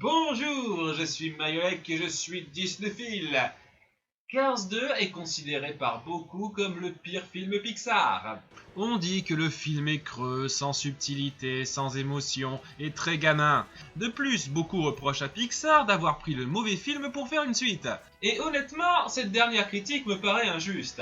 Bonjour, je suis Mayolek et je suis Disneyphile. Cars 2 est considéré par beaucoup comme le pire film Pixar. On dit que le film est creux, sans subtilité, sans émotion et très gamin. De plus, beaucoup reprochent à Pixar d'avoir pris le mauvais film pour faire une suite. Et honnêtement, cette dernière critique me paraît injuste.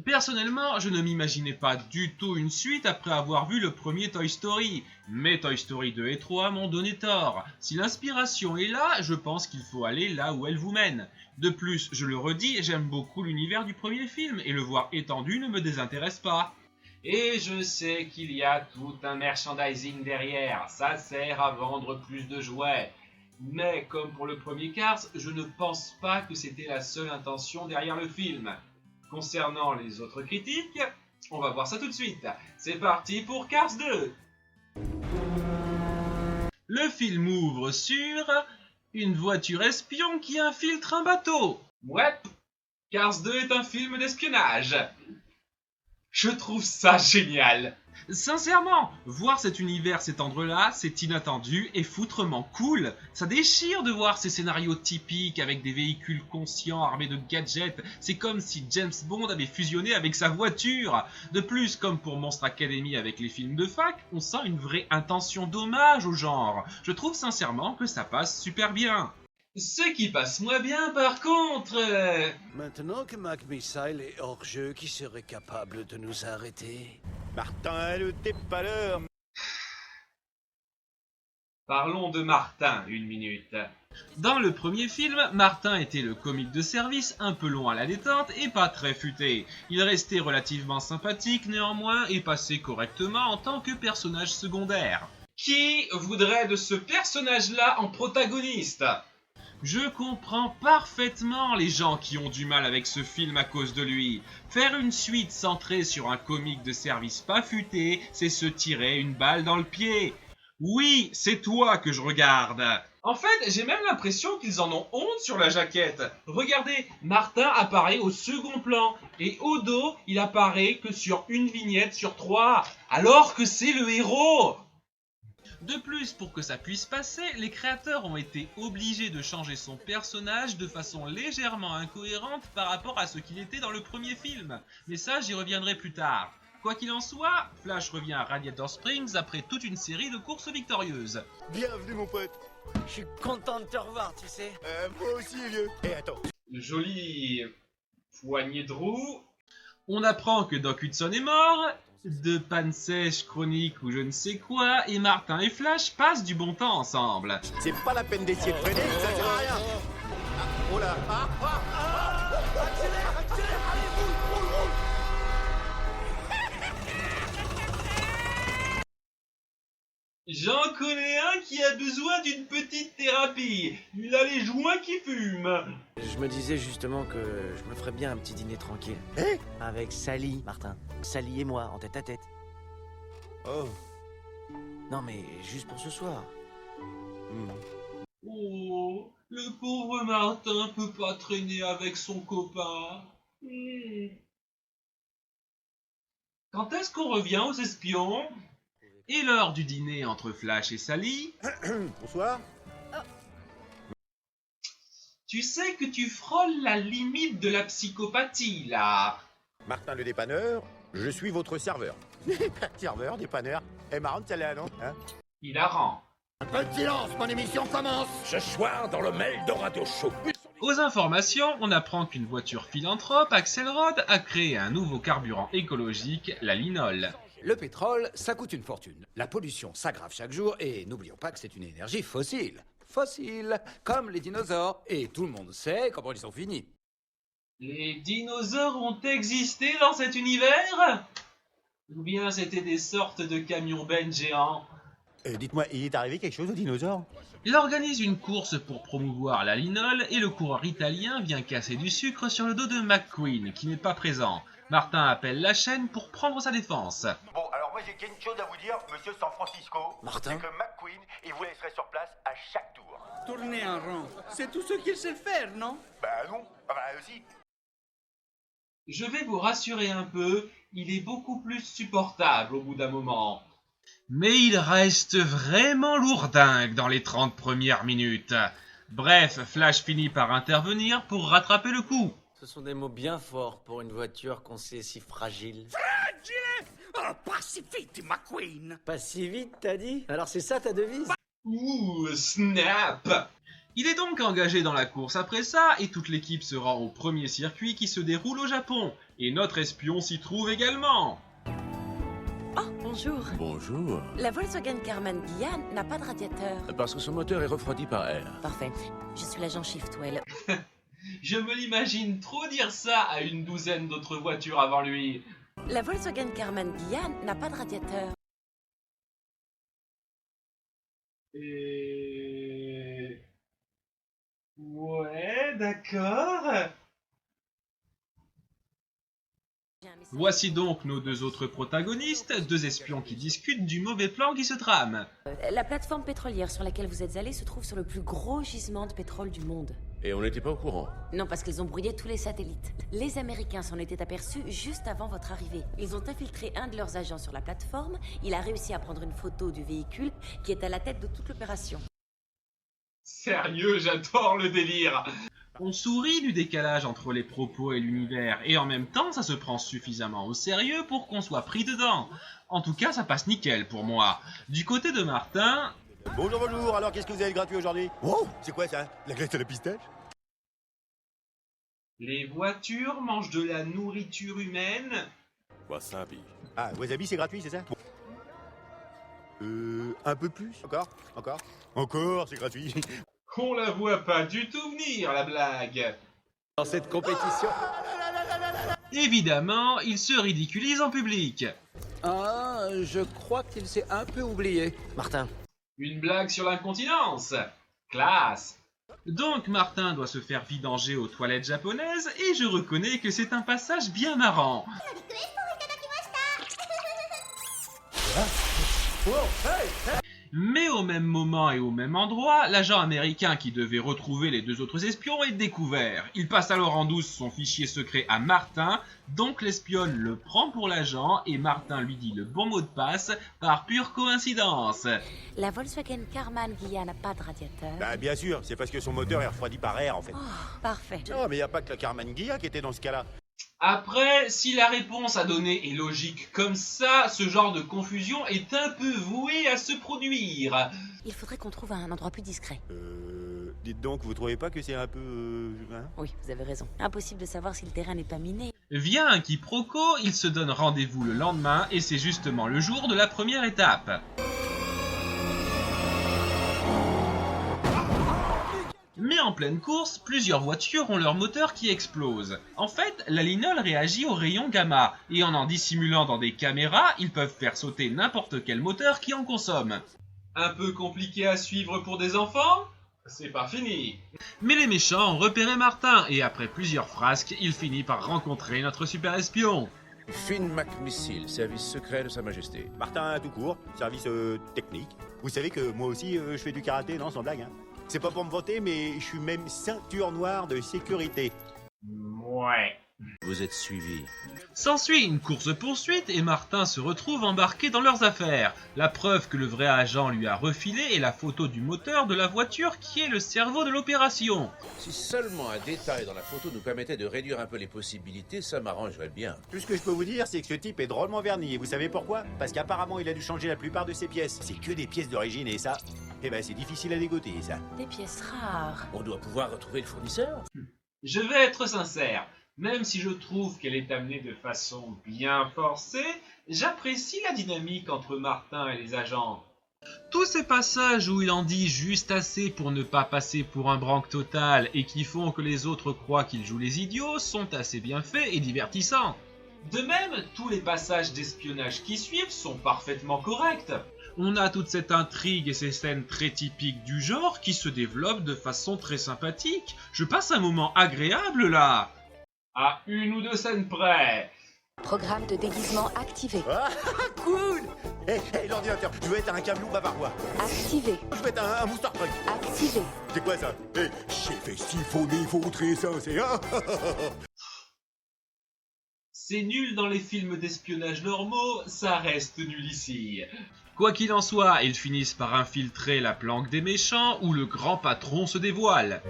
Personnellement, je ne m'imaginais pas du tout une suite après avoir vu le premier Toy Story, mais Toy Story 2 et 3 m'ont donné tort. Si l'inspiration est là, je pense qu'il faut aller là où elle vous mène. De plus, je le redis, j'aime beaucoup l'univers du premier film et le voir étendu ne me désintéresse pas. Et je sais qu'il y a tout un merchandising derrière, ça sert à vendre plus de jouets. Mais comme pour le premier Cars, je ne pense pas que c'était la seule intention derrière le film. Concernant les autres critiques, on va voir ça tout de suite. C'est parti pour Cars 2. Le film ouvre sur une voiture espion qui infiltre un bateau. Ouais, Cars 2 est un film d'espionnage. Je trouve ça génial. Sincèrement, voir cet univers s'étendre là, c'est inattendu et foutrement cool. Ça déchire de voir ces scénarios typiques avec des véhicules conscients armés de gadgets. C'est comme si James Bond avait fusionné avec sa voiture. De plus, comme pour Monster Academy avec les films de fac, on sent une vraie intention d'hommage au genre. Je trouve sincèrement que ça passe super bien. Ce qui passe moins bien par contre... Maintenant que Mac Missile est hors jeu, qui serait capable de nous arrêter? Martin, le dépanneur. Parlons de Martin, une minute. Dans le premier film, Martin était le comique de service, un peu long à la détente et pas très futé. Il restait relativement sympathique néanmoins et passait correctement en tant que personnage secondaire. Qui voudrait de ce personnage-là en protagoniste ? Je comprends parfaitement les gens qui ont du mal avec ce film à cause de lui. Faire une suite centrée sur un comique de service pas futé, c'est se tirer une balle dans le pied. Oui, c'est toi que je regarde. En fait, j'ai même l'impression qu'ils en ont honte sur la jaquette. Regardez, Martin apparaît au second plan et au dos, il apparaît que sur une vignette sur 3, alors que c'est le héros. De plus, pour que ça puisse passer, les créateurs ont été obligés de changer son personnage de façon légèrement incohérente par rapport à ce qu'il était dans le premier film. Mais ça, j'y reviendrai plus tard. Quoi qu'il en soit, Flash revient à Radiator Springs après toute une série de courses victorieuses. Bienvenue mon pote. Je suis content de te revoir, tu sais. Moi aussi vieux. Et attends. Jolie poignée de roue. On apprend que Doc Hudson est mort, de panne sèche chronique ou je ne sais quoi, et Martin et Flash passent du bon temps ensemble. C'est pas la peine d'essayer de freiner, ça sert à rien. Ah, oh là. Accélère, allez, roule. J'en connais un qui a besoin d'une petite thérapie. Il a les joints qui fument. Je me disais justement que je me ferais bien un petit dîner tranquille. Hein? Avec Sally, Martin. Sally et moi, en tête à tête. Oh. Non mais juste pour ce soir. Oh, le pauvre Martin peut pas traîner avec son copain. Quand est-ce qu'on revient aux espions? Et l'heure du dîner entre Flash et Sally? Bonsoir. Tu sais que tu frôles la limite de la psychopathie, là. Martin le dépanneur, je suis votre serveur. Serveur, dépanneur. Marrant celle-là, non hein? Hilarant. Un peu de silence, mon émission commence. Ce soir, dans le Meldorado Show. Aux informations, on apprend qu'une voiture philanthrope, Axelrod, a créé un nouveau carburant écologique, la linole. Le pétrole, ça coûte une fortune. La pollution s'aggrave chaque jour et n'oublions pas que c'est une énergie fossile. Fossile, comme les dinosaures. Et tout le monde sait comment ils sont finis. Les dinosaures ont existé dans cet univers? Ou bien c'était des sortes de camions-bennes géants? Dites-moi, il est arrivé quelque chose aux dinosaures? Il organise une course pour promouvoir la linole et le coureur italien vient casser du sucre sur le dos de McQueen, qui n'est pas présent. Martin appelle la chaîne pour prendre sa défense. Bon, alors moi j'ai qu'une chose à vous dire, monsieur San Francisco. Martin. C'est que McQueen, il vous laisserait sur place à chaque tour. Tourner en rond, c'est tout ce qu'il sait faire, non? Bah non, bah aussi. Je vais vous rassurer un peu, il est beaucoup plus supportable au bout d'un moment. Mais il reste vraiment lourdingue dans les 30 premières minutes. Bref, Flash finit par intervenir pour rattraper le coup. Ce sont des mots bien forts pour une voiture qu'on sait si fragile. Oh, pas si vite, McQueen. Pas si vite, t'as dit? Alors c'est ça ta devise? Ouh, snap! Il est donc engagé dans la course après ça, et toute l'équipe se rend au premier circuit qui se déroule au Japon. Et notre espion s'y trouve également. Oh, bonjour. Bonjour. La Volkswagen Carman Guian n'a pas de radiateur. Parce que son moteur est refroidi par air. Parfait. Je suis l'agent Shiftwell. Je me l'imagine trop dire ça à une douzaine d'autres voitures avant lui. La Volkswagen Carman Guian n'a pas de radiateur. Ouais, d'accord. Voici donc nos deux autres protagonistes, deux espions qui discutent du mauvais plan qui se trame. La plateforme pétrolière sur laquelle vous êtes allé se trouve sur le plus gros gisement de pétrole du monde. Et on n'était pas au courant. Non, parce qu'ils ont brouillé tous les satellites. Les Américains s'en étaient aperçus juste avant votre arrivée. Ils ont infiltré un de leurs agents sur la plateforme. Il a réussi à prendre une photo du véhicule qui est à la tête de toute l'opération. Sérieux, j'adore le délire. On sourit du décalage entre les propos et l'univers, et en même temps, ça se prend suffisamment au sérieux pour qu'on soit pris dedans. En tout cas, ça passe nickel pour moi. Du côté de Martin... Bonjour, bonjour, alors qu'est-ce que vous avez de gratuit aujourd'hui? Oh, c'est quoi ça? La glace à la pistache? Les voitures mangent de la nourriture humaine. Wasabi. Ah, wasabi c'est gratuit, c'est ça? Un peu plus? Encore, c'est gratuit. On la voit pas du tout venir, la blague. Dans cette compétition... Évidemment, il se ridiculise en public. Ah, je crois qu'il s'est un peu oublié. Martin, Une blague sur l'incontinence. Classe. Donc Martin doit se faire vidanger aux toilettes japonaises, et je reconnais que c'est un passage bien marrant. Mais au même moment et au même endroit, l'agent américain qui devait retrouver les deux autres espions est découvert. Il passe alors en douce son fichier secret à Martin, donc l'espionne le prend pour l'agent et Martin lui dit le bon mot de passe par pure coïncidence. La Volkswagen Carman Guian n'a pas de radiateur. Bah bien sûr, c'est parce que son moteur est refroidi par air en fait. Oh, parfait. Non, mais y a pas que la Carman Ghia qui était dans ce cas-là. Après, si la réponse à donner est logique comme ça, ce genre de confusion est un peu voué à se produire. Il faudrait qu'on trouve un endroit plus discret. Dites donc, vous trouvez pas que c'est un peu... hein? Oui, vous avez raison. Impossible de savoir si le terrain n'est pas miné. Via un quiproquo, ils se donnent rendez-vous le lendemain et c'est justement le jour de la première étape. Mais en pleine course, plusieurs voitures ont leur moteur qui explose. En fait, la linole réagit aux rayons gamma, et en dissimulant dans des caméras, ils peuvent faire sauter n'importe quel moteur qui en consomme. Un peu compliqué à suivre pour des enfants? C'est pas fini. Mais les méchants ont repéré Martin, et après plusieurs frasques, il finit par rencontrer notre super espion. Finn McMissile, service secret de Sa Majesté. Martin tout court, service technique. Vous savez que moi aussi je fais du karaté, non, sans blague, hein. C'est pas pour me vanter, mais je suis même ceinture noire de sécurité. Ouais. Vous êtes suivi. S'ensuit une course-poursuite et Martin se retrouve embarqué dans leurs affaires. La preuve que le vrai agent lui a refilé est la photo du moteur de la voiture qui est le cerveau de l'opération. Si seulement un détail dans la photo nous permettait de réduire un peu les possibilités, ça m'arrangerait bien. Tout ce que je peux vous dire, c'est que ce type est drôlement verni. Et vous savez pourquoi? Parce qu'apparemment, il a dû changer la plupart de ses pièces. C'est que des pièces d'origine et ça, eh ben c'est difficile à dégoter, ça. Des pièces rares. On doit pouvoir retrouver le fournisseur. Je vais être sincère. Même si je trouve qu'elle est amenée de façon bien forcée, j'apprécie la dynamique entre Martin et les agents. Tous ces passages où il en dit juste assez pour ne pas passer pour un branque total et qui font que les autres croient qu'il joue les idiots sont assez bien faits et divertissants. De même, tous les passages d'espionnage qui suivent sont parfaitement corrects. On a toute cette intrigue et ces scènes très typiques du genre qui se développent de façon très sympathique. Je passe un moment agréable là. À une ou deux scènes près. Programme de déguisement activé. Ah, cool. L'ordinateur, je veux être un camion bavarois. Activé. Je veux être un moustoir truck. Activé. C'est quoi ça? J'ai fait siphonner votre essence et... C'est nul dans les films d'espionnage normaux, ça reste nul ici. Quoi qu'il en soit, ils finissent par infiltrer la planque des méchants où le grand patron se dévoile.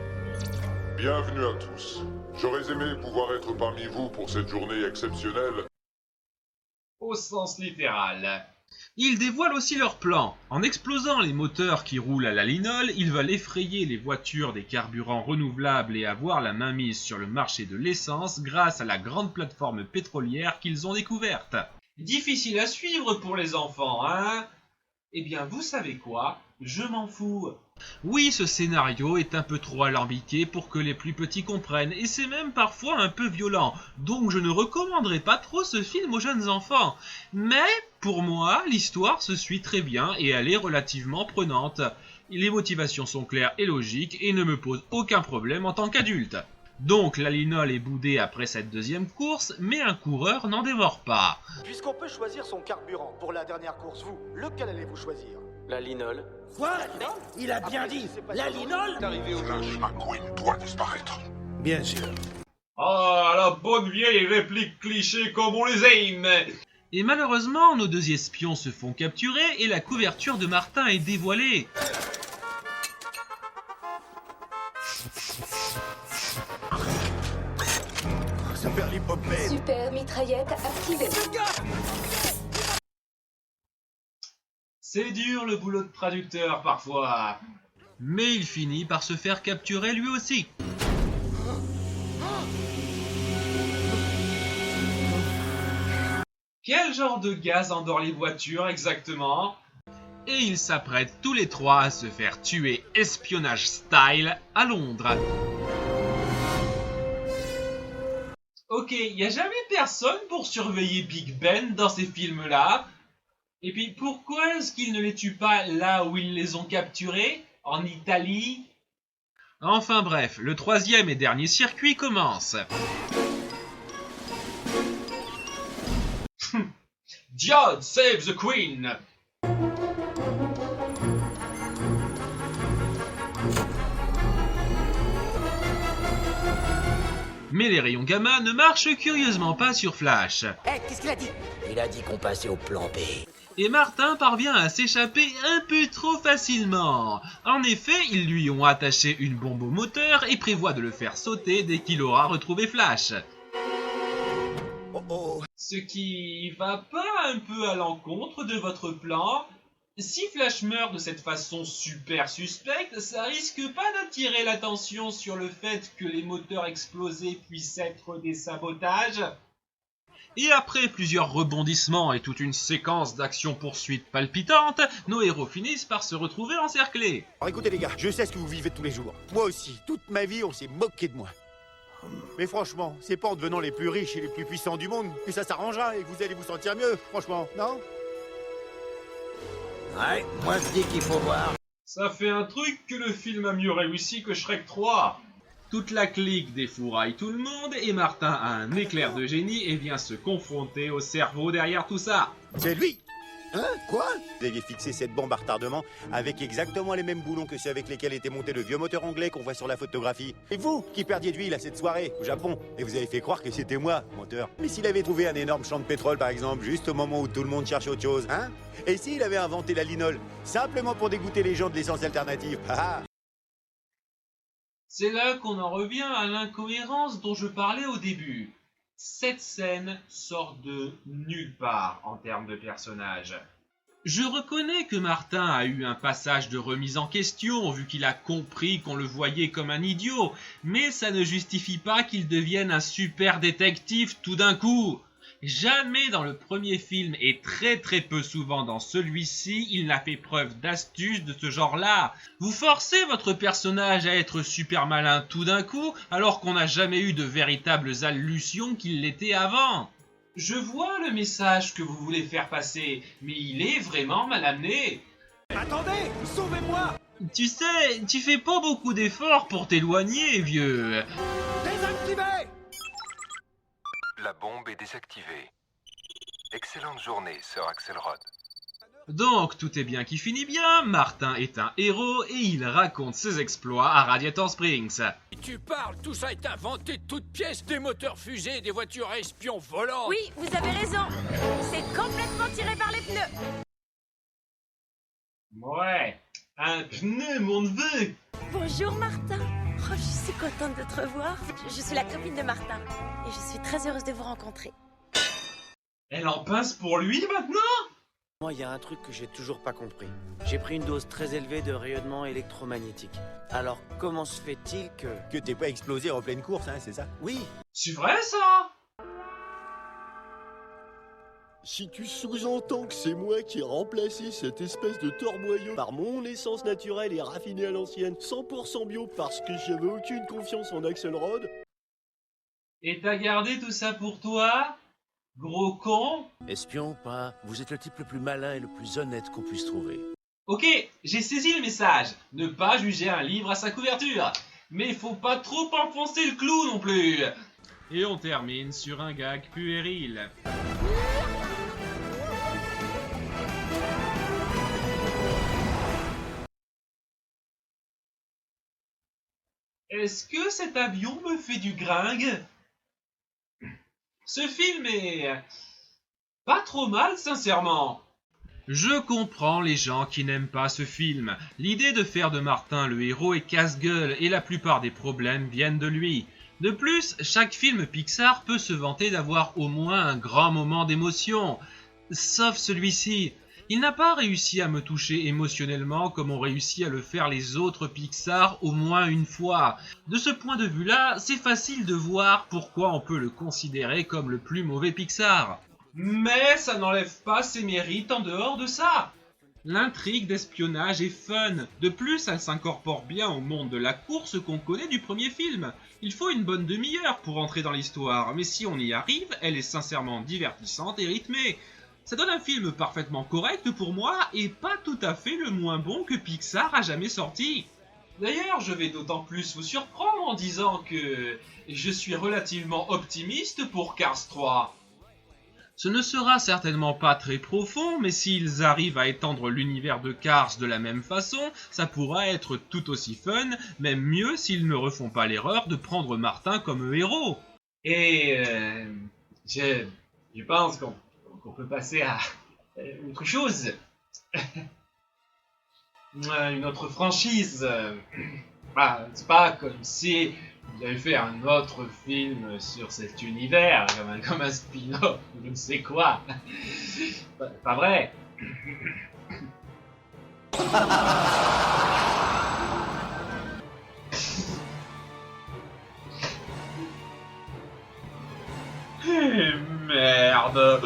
Bienvenue à tous. J'aurais aimé pouvoir être parmi vous pour cette journée exceptionnelle. Au sens littéral. Ils dévoilent aussi leur plan. En explosant les moteurs qui roulent à la linole, ils veulent effrayer les voitures des carburants renouvelables et avoir la mainmise sur le marché de l'essence grâce à la grande plateforme pétrolière qu'ils ont découverte. Difficile à suivre pour les enfants, hein? Eh bien, vous savez quoi? Je m'en fous. Oui, ce scénario est un peu trop alambiqué pour que les plus petits comprennent, et c'est même parfois un peu violent, donc je ne recommanderais pas trop ce film aux jeunes enfants. Mais, pour moi, l'histoire se suit très bien et elle est relativement prenante. Les motivations sont claires et logiques et ne me posent aucun problème en tant qu'adulte. Donc la linole est boudée après cette deuxième course, mais un coureur n'en dévore pas. Puisqu'on peut choisir son carburant pour la dernière course, vous, lequel allez-vous choisir? La linole. Quoi? Il a bien dit la linole? Flash McQueen doit disparaître. Bien sûr. Ah, la bonne vieille réplique cliché comme on les aime. Et malheureusement, nos deux espions se font capturer et la couverture de Martin est dévoilée. Ça perd l'hypopède. Super mitraillette activée. C'est dur le boulot de traducteur parfois. Mais il finit par se faire capturer lui aussi. Quel genre de gaz endort les voitures exactement? Et ils s'apprêtent tous les trois à se faire tuer espionnage style à Londres. Ok, y a jamais personne pour surveiller Big Ben dans ces films-là. Et puis pourquoi est-ce qu'ils ne les tuent pas là où ils les ont capturés? En Italie? Enfin bref, le troisième et dernier circuit commence. God save the Queen! Mais les rayons gamma ne marchent curieusement pas sur Flash. Qu'est-ce qu'il a dit? Il a dit qu'on passait au plan B. Et Martin parvient à s'échapper un peu trop facilement. En effet, ils lui ont attaché une bombe au moteur et prévoient de le faire sauter dès qu'il aura retrouvé Flash. Ce qui va pas un peu à l'encontre de votre plan? Si Flash meurt de cette façon super suspecte, ça risque pas d'attirer l'attention sur le fait que les moteurs explosés puissent être des sabotages? Et après plusieurs rebondissements et toute une séquence d'action-poursuite palpitante, nos héros finissent par se retrouver encerclés. Alors écoutez les gars, je sais ce que vous vivez tous les jours. Moi aussi, toute ma vie, on s'est moqué de moi. Mais franchement, c'est pas en devenant les plus riches et les plus puissants du monde que ça s'arrangera et que vous allez vous sentir mieux, franchement, non? Ouais, moi je dis qu'il faut voir. Ça fait un truc que le film a mieux réussi que Shrek 3. Toute la clique défouraille tout le monde et Martin a un éclair de génie et vient se confronter au cerveau derrière tout ça. C'est lui! Hein? Quoi? Vous aviez fixé cette bombe à retardement avec exactement les mêmes boulons que ceux avec lesquels était monté le vieux moteur anglais qu'on voit sur la photographie. Et vous qui perdiez de l'huile à cette soirée au Japon, et vous avez fait croire que c'était moi, menteur. Mais s'il avait trouvé un énorme champ de pétrole par exemple, juste au moment où tout le monde cherche autre chose, hein? Et s'il avait inventé la linole, simplement pour dégoûter les gens de l'essence alternative, ah! C'est là qu'on en revient à l'incohérence dont je parlais au début. Cette scène sort de nulle part en termes de personnage. Je reconnais que Martin a eu un passage de remise en question vu qu'il a compris qu'on le voyait comme un idiot, mais ça ne justifie pas qu'il devienne un super détective tout d'un coup. Jamais dans le premier film et très peu souvent dans celui-ci, il n'a fait preuve d'astuce de ce genre-là. Vous forcez votre personnage à être super malin tout d'un coup, alors qu'on n'a jamais eu de véritables allusions qu'il l'était avant. Je vois le message que vous voulez faire passer, mais il est vraiment mal amené. Attendez, sauvez-moi! Tu sais, tu fais pas beaucoup d'efforts pour t'éloigner, vieux. Désactivez! La bombe est désactivée. Excellente journée, Sir Axelrod. Donc tout est bien qui finit bien, Martin est un héros et il raconte ses exploits à Radiator Springs. Tu parles, tout ça est inventé de toutes pièces, des moteurs fusées, des voitures à espions volants. Oui, vous avez raison. C'est complètement tiré par les pneus. Ouais, un pneu, mon neveu. Bonjour Martin. Oh, je suis contente de te revoir. Je suis la copine de Martin et je suis très heureuse de vous rencontrer. Elle en pince pour lui maintenant? Moi, il y a un truc que j'ai toujours pas compris. J'ai pris une dose très élevée de rayonnement électromagnétique. Alors, comment se fait-il que... Que t'es pas explosé en pleine course, hein, c'est ça? Oui. C'est vrai ça? Si tu sous-entends que c'est moi qui ai remplacé cette espèce de torboyau par mon essence naturelle et raffinée à l'ancienne, 100% bio parce que j'avais aucune confiance en Axelrod... Et t'as gardé tout ça pour toi? Gros con? Espion ou pas, vous êtes le type le plus malin et le plus honnête qu'on puisse trouver. Ok, j'ai saisi le message. Ne pas juger un livre à sa couverture. Mais faut pas trop enfoncer le clou non plus. Et on termine sur un gag puéril. Est-ce que cet avion me fait du gringue? Ce film est pas trop mal, sincèrement. Je comprends les gens qui n'aiment pas ce film. L'idée de faire de Martin le héros est casse-gueule et la plupart des problèmes viennent de lui. De plus, chaque film Pixar peut se vanter d'avoir au moins un grand moment d'émotion. Sauf celui-ci. Il n'a pas réussi à me toucher émotionnellement comme ont réussi à le faire les autres Pixar au moins une fois. De ce point de vue-là, c'est facile de voir pourquoi on peut le considérer comme le plus mauvais Pixar. Mais ça n'enlève pas ses mérites en dehors de ça. L'intrigue d'espionnage est fun. De plus, elle s'incorpore bien au monde de la course qu'on connaît du premier film. Il faut une bonne demi-heure pour entrer dans l'histoire, mais si on y arrive, elle est sincèrement divertissante et rythmée. Ça donne un film parfaitement correct pour moi et pas tout à fait le moins bon que Pixar a jamais sorti. D'ailleurs, je vais d'autant plus vous surprendre en disant que je suis relativement optimiste pour Cars 3. Ce ne sera certainement pas très profond, mais s'ils arrivent à étendre l'univers de Cars de la même façon, ça pourra être tout aussi fun, même mieux s'ils ne refont pas l'erreur de prendre Martin comme héros. Et je pense qu'on peut passer à autre chose. Une autre franchise. C'est pas comme si vous avez fait un autre film sur cet univers, comme un spin-off ou je ne sais quoi. Pas vrai. Merde.